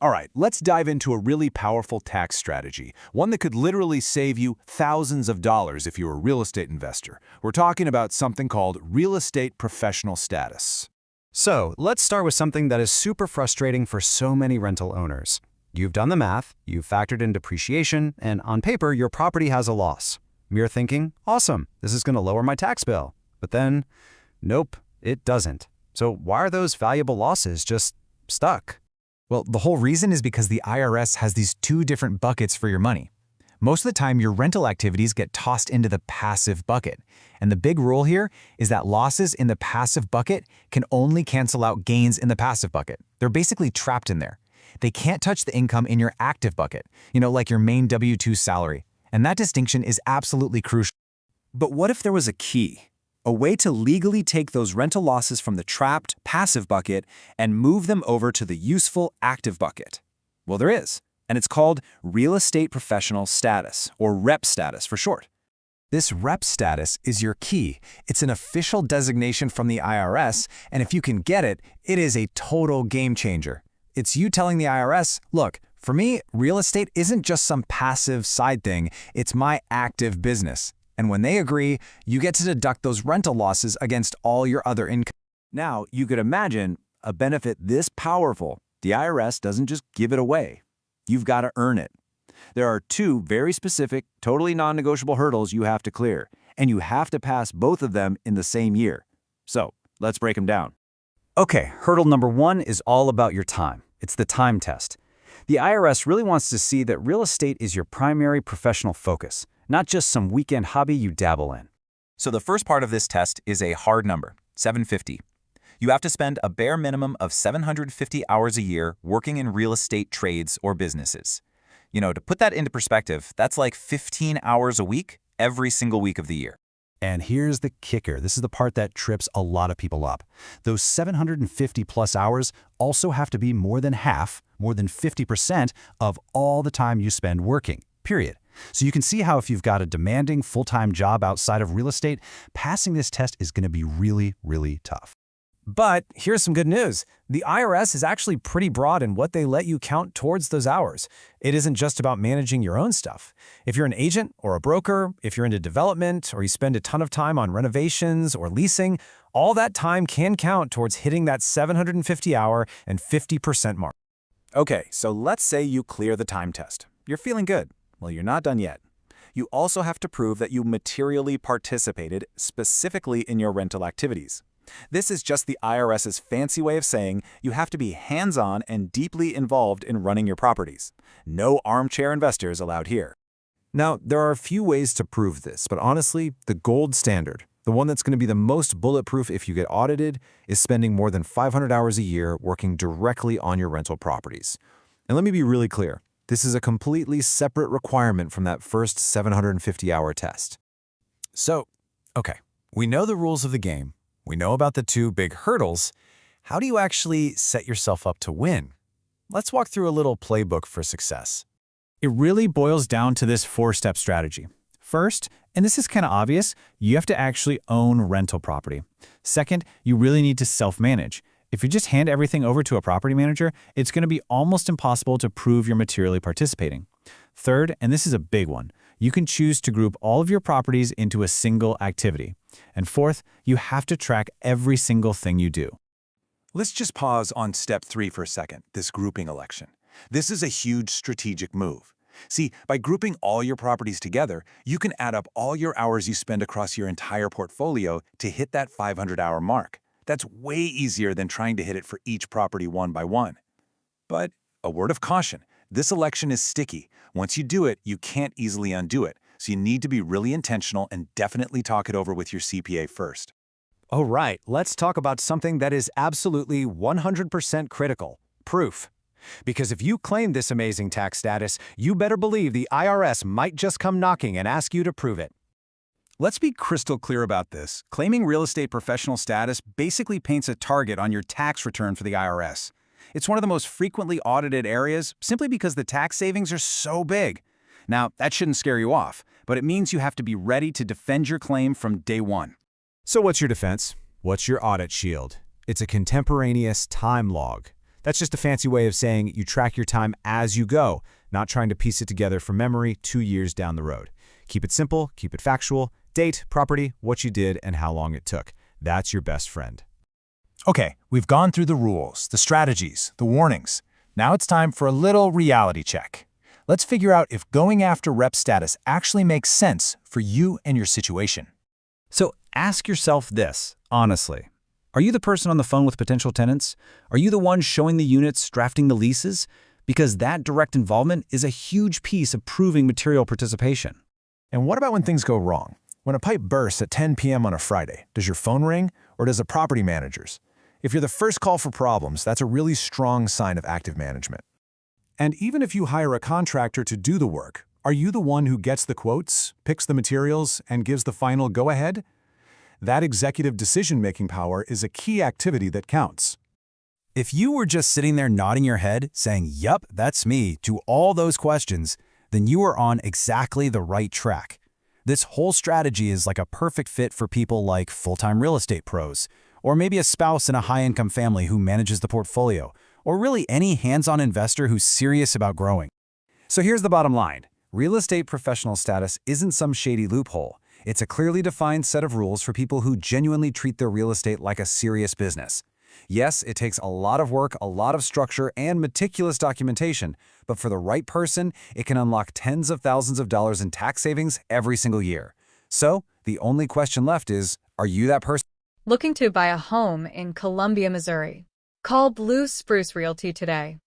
All right, let's dive into a really powerful tax strategy, one that could literally save you thousands of dollars if you're a real estate investor. We're talking about something called real estate professional status. So, let's start with something that is super frustrating for so many rental owners. You've done the math, you've factored in depreciation, and on paper, your property has a loss. You're thinking, awesome, this is going to lower my tax bill. But then, nope, it doesn't. So why are those valuable losses just stuck? Well, the whole reason is because the IRS has these two different buckets for your money. Most of the time, your rental activities get tossed into the passive bucket. And the big rule here is that losses in the passive bucket can only cancel out gains in the passive bucket. They're basically trapped in there. They can't touch the income in your active bucket, like your main W-2 salary. And that distinction is absolutely crucial. But what if there was a key? A way to legally take those rental losses from the trapped, passive bucket and move them over to the useful, active bucket? Well, there is, and it's called Real Estate Professional Status, or REP status for short. This REP status is your key. It's an official designation from the IRS, and if you can get it, it is a total game changer. It's you telling the IRS, look, for me, real estate isn't just some passive side thing, it's my active business. And when they agree, you get to deduct those rental losses against all your other income. Now, you could imagine a benefit this powerful. The IRS doesn't just give it away. You've got to earn it. There are two very specific, totally non-negotiable hurdles you have to clear, and you have to pass both of them in the same year. So, let's break them down. Okay, hurdle number one is all about your time. It's the time test. The IRS really wants to see that real estate is your primary professional focus, not just some weekend hobby you dabble in. So the first part of this test is a hard number, 750. You have to spend a bare minimum of 750 hours a year working in real estate trades or businesses. To put that into perspective, that's like 15 hours a week every single week of the year. And here's the kicker. This is the part that trips a lot of people up. Those 750 plus hours also have to be more than half, more than 50% of all the time you spend working, period. So you can see how if you've got a demanding full-time job outside of real estate, passing this test is going to be really, really tough. But here's some good news. The IRS is actually pretty broad in what they let you count towards those hours. It isn't just about managing your own stuff. If you're an agent or a broker, if you're into development, or you spend a ton of time on renovations or leasing, all that time can count towards hitting that 750-hour and 50% mark. Okay, so let's say you clear the time test. You're feeling good. Well, you're not done yet. You also have to prove that you materially participated specifically in your rental activities. This is just the IRS's fancy way of saying you have to be hands-on and deeply involved in running your properties. No armchair investors allowed here. Now, there are a few ways to prove this, but honestly, the gold standard, the one that's going to be the most bulletproof if you get audited, is spending more than 500 hours a year working directly on your rental properties. And let me be really clear. This is a completely separate requirement from that first 750-hour test. So, okay, we know the rules of the game. We know about the two big hurdles. How do you actually set yourself up to win? Let's walk through a little playbook for success. It really boils down to this four-step strategy. First, and this is kind of obvious, you have to actually own rental property. Second, you really need to self-manage. If you just hand everything over to a property manager, it's going to be almost impossible to prove you're materially participating. Third, and this is a big one, you can choose to group all of your properties into a single activity. And fourth, you have to track every single thing you do. Let's just pause on step 3 for a second, this grouping election. This is a huge strategic move. See, by grouping all your properties together, you can add up all your hours you spend across your entire portfolio to hit that 500-hour mark. That's way easier than trying to hit it for each property one by one. But a word of caution, this election is sticky. Once you do it, you can't easily undo it. So you need to be really intentional and definitely talk it over with your CPA first. All right, let's talk about something that is absolutely 100% critical, proof. Because if you claim this amazing tax status, you better believe the IRS might just come knocking and ask you to prove it. Let's be crystal clear about this. Claiming real estate professional status basically paints a target on your tax return for the IRS. It's one of the most frequently audited areas simply because the tax savings are so big. Now, that shouldn't scare you off, but it means you have to be ready to defend your claim from day one. So what's your defense? What's your audit shield? It's a contemporaneous time log. That's just a fancy way of saying you track your time as you go, not trying to piece it together from memory 2 years down the road. Keep it simple, keep it factual, date, property, what you did, and how long it took. That's your best friend. Okay, we've gone through the rules, the strategies, the warnings. Now it's time for a little reality check. Let's figure out if going after rep status actually makes sense for you and your situation. So ask yourself this, honestly. Are you the person on the phone with potential tenants? Are you the one showing the units, drafting the leases? Because that direct involvement is a huge piece of proving material participation. And what about when things go wrong? When a pipe bursts at 10 p.m. on a Friday, does your phone ring or does a property manager's? If you're the first call for problems, that's a really strong sign of active management. And even if you hire a contractor to do the work, are you the one who gets the quotes, picks the materials, and gives the final go-ahead? That executive decision-making power is a key activity that counts. If you were just sitting there nodding your head, saying, "Yup, that's me," to all those questions, then you are on exactly the right track. This whole strategy is like a perfect fit for people like full-time real estate pros, or maybe a spouse in a high-income family who manages the portfolio, or really any hands-on investor who's serious about growing. So here's the bottom line. Real estate professional status isn't some shady loophole. It's a clearly defined set of rules for people who genuinely treat their real estate like a serious business. Yes, it takes a lot of work, a lot of structure, and meticulous documentation, but for the right person, it can unlock tens of thousands of dollars in tax savings every single year. So, the only question left is, are you that person? Looking to buy a home in Columbia, Missouri? Call Blue Spruce Realty today.